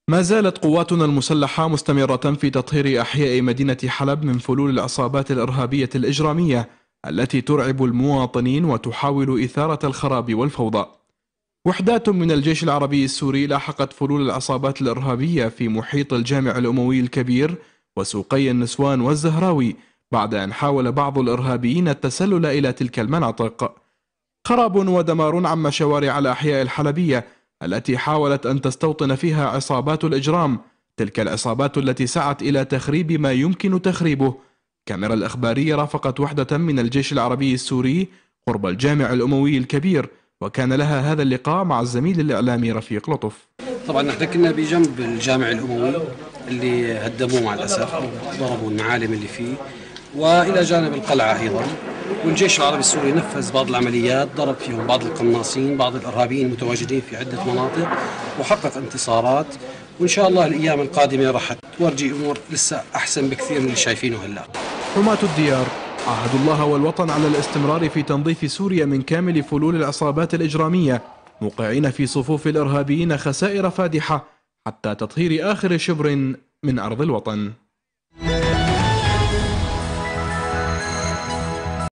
ما زالت قواتنا المسلحة مستمرة في تطهير أحياء مدينة حلب من فلول العصابات الإرهابية الإجرامية التي ترعب المواطنين وتحاول إثارة الخراب والفوضى. وحدات من الجيش العربي السوري لاحقت فلول العصابات الإرهابية في محيط الجامع الأموي الكبير وسوقي النسوان والزهراوي بعد أن حاول بعض الإرهابيين التسلل إلى تلك المناطق. خراب ودمار عم شوارع الأحياء الحلبية التي حاولت أن تستوطن فيها عصابات الإجرام، تلك العصابات التي سعت إلى تخريب ما يمكن تخريبه. كاميرا الإخبارية رافقت وحدة من الجيش العربي السوري قرب الجامع الأموي الكبير، وكان لها هذا اللقاء مع الزميل الإعلامي رفيق لطف. طبعا نحن كنا بجنب الجامع الأموي اللي هدموه مع الأسف، ضربوا المعالم اللي فيه، وإلى جانب القلعة أيضا. والجيش العربي السوري نفذ بعض العمليات، ضرب فيهم بعض القناصين، بعض الإرهابيين المتواجدين في عدة مناطق، وحقق انتصارات. وإن شاء الله الأيام القادمة راح تورجي أمور لسه أحسن بكثير من اللي شايفينه هلا. حماة الديار عاهدوا الله والوطن على الاستمرار في تنظيف سوريا من كامل فلول العصابات الإجرامية، موقعين في صفوف الإرهابيين خسائر فادحة حتى تطهير آخر شبر من أرض الوطن.